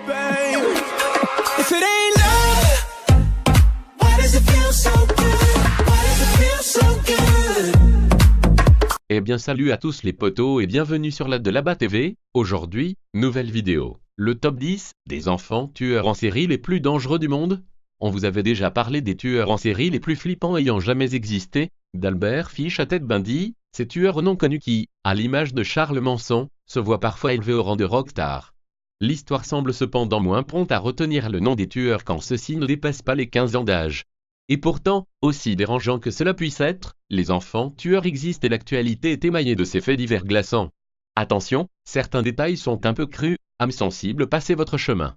babe. If it ain't love, why does it feel so good? Why does it feel so good? Eh bien salut à tous les potos et bienvenue sur la Delabat TV. Aujourd'hui, nouvelle vidéo. Le top 10 des enfants tueurs en série les plus dangereux du monde. On vous avait déjà parlé des tueurs en série les plus flippants ayant jamais existé, d'Albert Fish à Ted Bundy, ces tueurs non connus qui, à l'image de Charles Manson, se voient parfois élevés au rang de rockstar. L'histoire semble cependant moins prompte à retenir le nom des tueurs quand ceux-ci ne dépassent pas les 15 ans d'âge. Et pourtant, aussi dérangeant que cela puisse être, les enfants tueurs existent et l'actualité est émaillée de ces faits divers glaçants. Attention, certains détails sont un peu crus, âme sensible, passez votre chemin.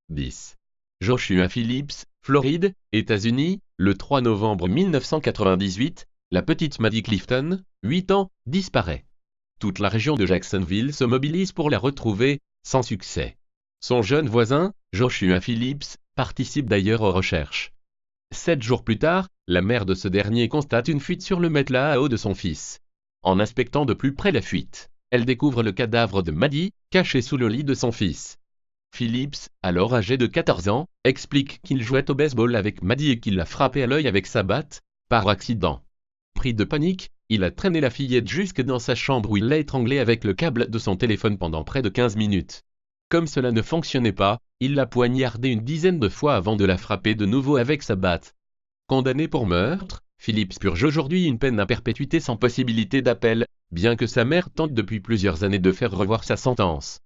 10. Joshua Phillips, Floride, États-Unis, le 3 novembre 1998, la petite Maddie Clifton, 8 ans, disparaît. Toute la région de Jacksonville se mobilise pour la retrouver, sans succès. Son jeune voisin, Joshua Phillips, participe d'ailleurs aux recherches. 7 jours plus tard, la mère de ce dernier constate une fuite sur le matelas à eau de son fils. En inspectant de plus près la fuite, elle découvre le cadavre de Maddie, caché sous le lit de son fils. Phillips, alors âgé de 14 ans, explique qu'il jouait au baseball avec Maddie et qu'il l'a frappé à l'œil avec sa batte, par accident. Pris de panique, il a traîné la fillette jusque dans sa chambre où il l'a étranglée avec le câble de son téléphone pendant près de 15 minutes. Comme cela ne fonctionnait pas, il l'a poignardée une dizaine de fois avant de la frapper de nouveau avec sa batte. Condamné pour meurtre, Phillips purge aujourd'hui une peine à perpétuité sans possibilité d'appel, bien que sa mère tente depuis plusieurs années de faire revoir sa sentence.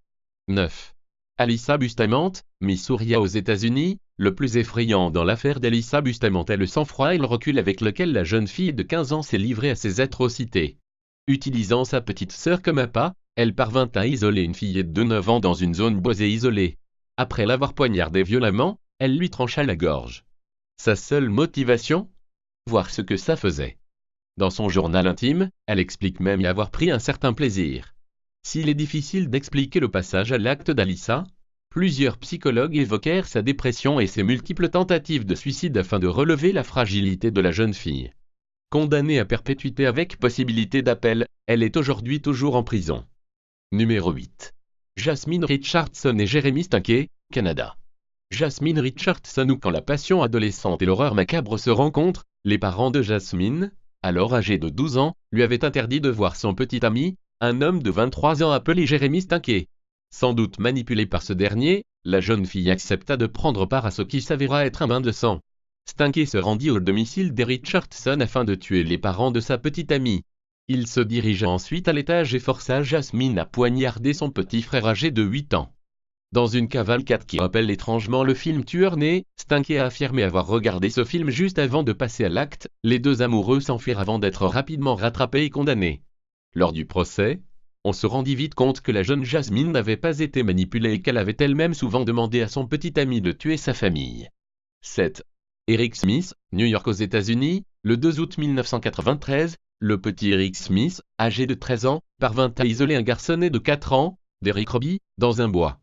9. Alyssa Bustamante, Missouri aux États-Unis, le plus effrayant dans l'affaire d'Alyssa Bustamante est le sang-froid et le recul avec lequel la jeune fille de 15 ans s'est livrée à ces atrocités. Utilisant sa petite sœur comme appât, elle parvint à isoler une fillette de 9 ans dans une zone boisée isolée. Après l'avoir poignardée violemment, elle lui trancha la gorge. Sa seule motivation ? Voir ce que ça faisait. Dans son journal intime, elle explique même y avoir pris un certain plaisir. S'il est difficile d'expliquer le passage à l'acte d'Alyssa, plusieurs psychologues évoquèrent sa dépression et ses multiples tentatives de suicide afin de relever la fragilité de la jeune fille. Condamnée à perpétuité avec possibilité d'appel, elle est aujourd'hui toujours en prison. Numéro 8. Jasmine Richardson et Jeremy Stinkey, Canada. Jasmine Richardson ou quand la passion adolescente et l'horreur macabre se rencontrent, les parents de Jasmine, alors âgée de 12 ans, lui avaient interdit de voir son petit ami, un homme de 23 ans appelé Jeremy Stinkey. Sans doute manipulée par ce dernier, la jeune fille accepta de prendre part à ce qui s'avéra être un bain de sang. Stinkey se rendit au domicile des Richardson afin de tuer les parents de sa petite amie. Il se dirigea ensuite à l'étage et força Jasmine à poignarder son petit frère âgé de 8 ans. Dans une cavalcade qui rappelle étrangement le film Tueur né, Stinkey a affirmé avoir regardé ce film juste avant de passer à l'acte, les deux amoureux s'enfuirent avant d'être rapidement rattrapés et condamnés. Lors du procès, on se rendit vite compte que la jeune Jasmine n'avait pas été manipulée et qu'elle avait elle-même souvent demandé à son petit ami de tuer sa famille. 7. Eric Smith, New York aux États-Unis, le 2 août 1993, le petit Eric Smith, âgé de 13 ans, parvint à isoler un garçonnet de 4 ans, Derrick Roby, dans un bois.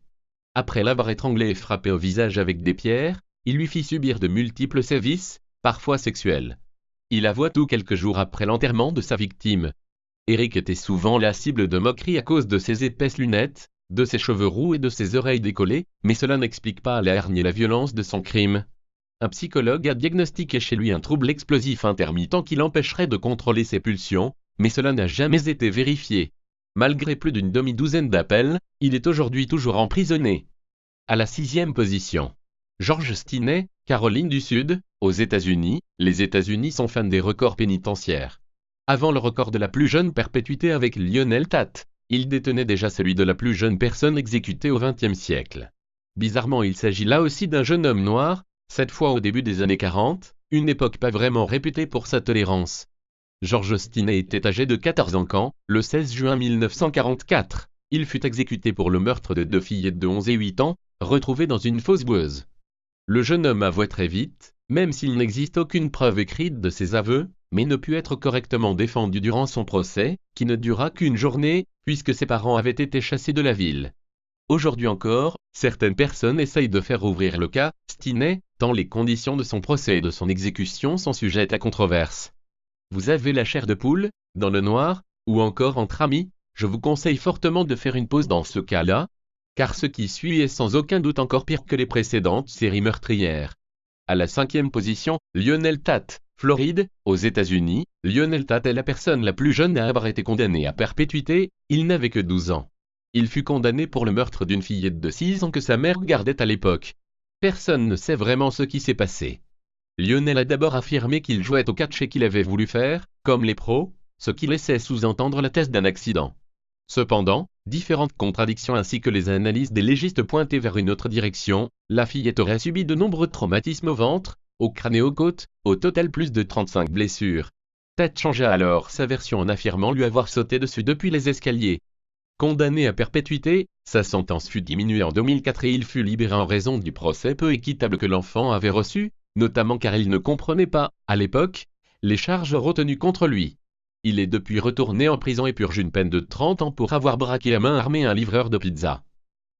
Après l'avoir étranglé et frappé au visage avec des pierres, il lui fit subir de multiples sévices, parfois sexuels. Il avoua tout quelques jours après l'enterrement de sa victime. Eric était souvent la cible de moqueries à cause de ses épaisses lunettes, de ses cheveux roux et de ses oreilles décollées, mais cela n'explique pas la hargne et la violence de son crime. Un psychologue a diagnostiqué chez lui un trouble explosif intermittent qui l'empêcherait de contrôler ses pulsions, mais cela n'a jamais été vérifié. Malgré plus d'une demi-douzaine d'appels, il est aujourd'hui toujours emprisonné. À la 6e position. George Stinney, Caroline du Sud, aux États-Unis, les États-Unis sont fans des records pénitentiaires. Avant le record de la plus jeune perpétuité avec Lionel Tate, il détenait déjà celui de la plus jeune personne exécutée au XXe siècle. Bizarrement, il s'agit là aussi d'un jeune homme noir, cette fois au début des années 40, une époque pas vraiment réputée pour sa tolérance. George Stinney était âgé de 14 ans quand, le 16 juin 1944, il fut exécuté pour le meurtre de 2 fillettes de 11 et 8 ans, retrouvées dans une fosse boueuse. Le jeune homme avouait très vite, même s'il n'existe aucune preuve écrite de ses aveux, mais ne put être correctement défendu durant son procès, qui ne dura qu'une journée, puisque ses parents avaient été chassés de la ville. Aujourd'hui encore, certaines personnes essayent de faire ouvrir le cas Stinney, tant les conditions de son procès et de son exécution sont sujettes à controverse. Vous avez la chair de poule, dans le noir, ou encore entre amis, je vous conseille fortement de faire une pause dans ce cas-là. Car ce qui suit est sans aucun doute encore pire que les précédentes séries meurtrières. À la 5e position, Lionel Tate, Floride, aux États-Unis. Lionel Tate est la personne la plus jeune à avoir été condamnée à perpétuité, il n'avait que 12 ans. Il fut condamné pour le meurtre d'une fillette de 6 ans que sa mère gardait à l'époque. Personne ne sait vraiment ce qui s'est passé. Lionel a d'abord affirmé qu'il jouait au catch et qu'il avait voulu faire, comme les pros, ce qui laissait sous-entendre la thèse d'un accident. Cependant, différentes contradictions ainsi que les analyses des légistes pointaient vers une autre direction. La fillette aurait subi de nombreux traumatismes au ventre, au crâne et aux côtes, au total plus de 35 blessures. Tate changea alors sa version en affirmant lui avoir sauté dessus depuis les escaliers. Condamné à perpétuité, sa sentence fut diminuée en 2004 et il fut libéré en raison du procès peu équitable que l'enfant avait reçu, notamment car il ne comprenait pas, à l'époque, les charges retenues contre lui. Il est depuis retourné en prison et purge une peine de 30 ans pour avoir braqué à main armée un livreur de pizza.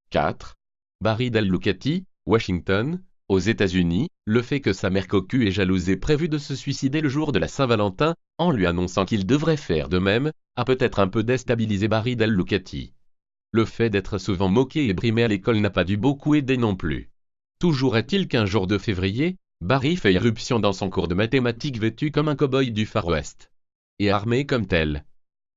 4. Barry Dale Lucati, Washington, aux États-Unis, le fait que sa mère cocu et jalouse ait prévu de se suicider le jour de la Saint-Valentin, en lui annonçant qu'il devrait faire de même, a peut-être un peu déstabilisé Barry Dale Lucati. Le fait d'être souvent moqué et brimé à l'école n'a pas dû beaucoup aider non plus. Toujours est-il qu'un jour de février, Barry fait irruption dans son cours de mathématiques vêtu comme un cow-boy du Far West. Et armé comme tel.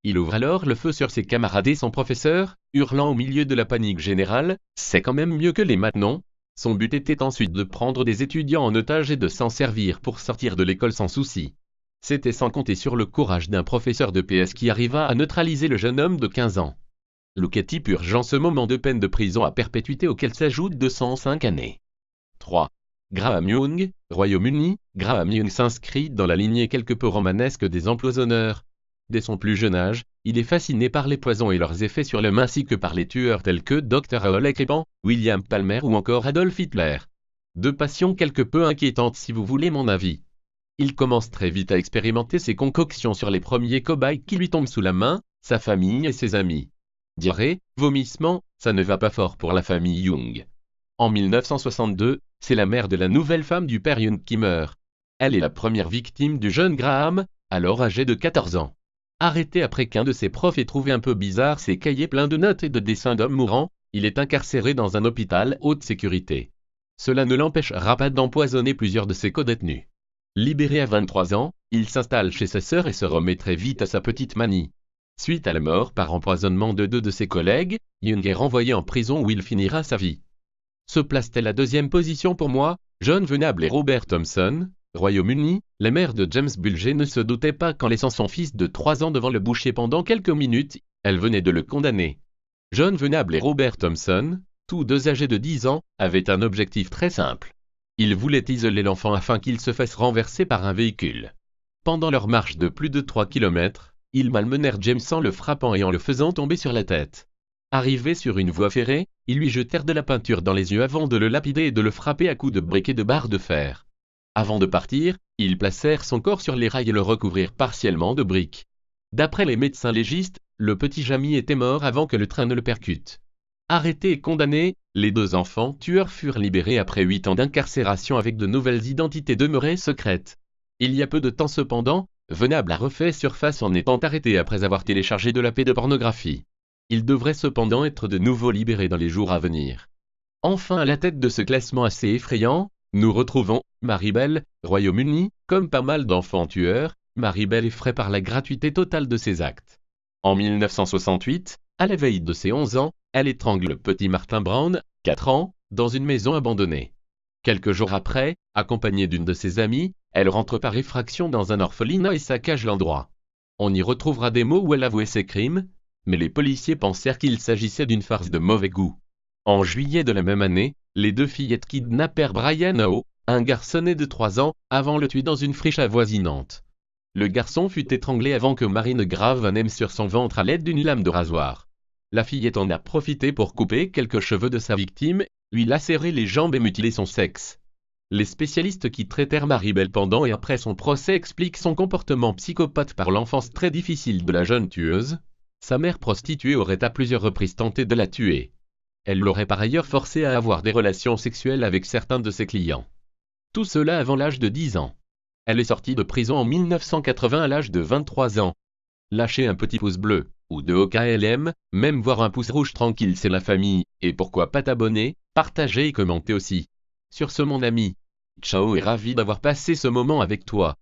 Il ouvre alors le feu sur ses camarades et son professeur, hurlant au milieu de la panique générale, « C'est quand même mieux que les maths, non ?» Son but était ensuite de prendre des étudiants en otage et de s'en servir pour sortir de l'école sans souci. C'était sans compter sur le courage d'un professeur de PS qui arriva à neutraliser le jeune homme de 15 ans. Lucati purge en ce moment de peine de prison à perpétuité auquel s'ajoutent 205 années. 3. Graham Young, Royaume-Uni. Graham Young s'inscrit dans la lignée quelque peu romanesque des empoisonneurs. Dès son plus jeune âge, il est fasciné par les poisons et leurs effets sur l'homme ainsi que par les tueurs tels que Dr. Aoulek Ripan, William Palmer ou encore Adolf Hitler. Deux passions quelque peu inquiétantes si vous voulez mon avis. Il commence très vite à expérimenter ses concoctions sur les premiers cobayes qui lui tombent sous la main, sa famille et ses amis. Diarrhée, vomissement, ça ne va pas fort pour la famille Young. En 1962, c'est la mère de la nouvelle femme du père Young qui meurt. Elle est la première victime du jeune Graham, alors âgé de 14 ans. Arrêté après qu'un de ses profs ait trouvé un peu bizarre ses cahiers pleins de notes et de dessins d'hommes mourants, il est incarcéré dans un hôpital haute sécurité. Cela ne l'empêchera pas d'empoisonner plusieurs de ses codétenus. Libéré à 23 ans, il s'installe chez sa sœur et se remet très vite à sa petite manie. Suite à la mort par empoisonnement de 2 de ses collègues, Young est renvoyé en prison où il finira sa vie. Se place-t-elle à 2e position pour moi, John Venable et Robert Thompson, Royaume-Uni, la mère de James Bulger ne se doutait pas qu'en laissant son fils de 3 ans devant le boucher pendant quelques minutes, elle venait de le condamner. John Venable et Robert Thompson, tous deux âgés de 10 ans, avaient un objectif très simple. Ils voulaient isoler l'enfant afin qu'il se fasse renverser par un véhicule. Pendant leur marche de plus de 3 km, ils malmenèrent James en le frappant et en le faisant tomber sur la tête. Arrivés sur une voie ferrée, ils lui jetèrent de la peinture dans les yeux avant de le lapider et de le frapper à coups de briquet de barre de fer. Avant de partir, ils placèrent son corps sur les rails et le recouvrirent partiellement de briques. D'après les médecins légistes, le petit Jamie était mort avant que le train ne le percute. Arrêtés et condamnés, les 2 enfants tueurs furent libérés après 8 ans d'incarcération avec de nouvelles identités demeurées secrètes. Il y a peu de temps cependant, Venable a refait surface en étant arrêté après avoir téléchargé de la pédopornographie. Il devrait cependant être de nouveau libéré dans les jours à venir. Enfin à la tête de ce classement assez effrayant, nous retrouvons Maribel, Royaume-Uni, comme pas mal d'enfants tueurs, Maribel effraie par la gratuité totale de ses actes. En 1968, à la veille de ses 11 ans, elle étrangle le petit Martin Brown, 4 ans, dans une maison abandonnée. Quelques jours après, accompagnée d'une de ses amies, elle rentre par effraction dans un orphelinat et saccage l'endroit. On y retrouvera des mots où elle avouait ses crimes, mais les policiers pensèrent qu'il s'agissait d'une farce de mauvais goût. En juillet de la même année, les 2 fillettes kidnappèrent Brian Ao, un garçonnet de 3 ans, avant le tuer dans une friche avoisinante. Le garçon fut étranglé avant que Marie ne grave un M sur son ventre à l'aide d'une lame de rasoir. La fillette en a profité pour couper quelques cheveux de sa victime, lui lacérer les jambes et mutiler son sexe. Les spécialistes qui traitèrent Maribel pendant et après son procès expliquent son comportement psychopathe par l'enfance très difficile de la jeune tueuse. Sa mère prostituée aurait à plusieurs reprises tenté de la tuer. Elle l'aurait par ailleurs forcée à avoir des relations sexuelles avec certains de ses clients. Tout cela avant l'âge de 10 ans. Elle est sortie de prison en 1980 à l'âge de 23 ans. Lâchez un petit pouce bleu. ou de OKLM, même voir un pouce rouge tranquille c'est la famille, et pourquoi pas t'abonner, partager et commenter aussi. Sur ce mon ami, ciao et ravi d'avoir passé ce moment avec toi.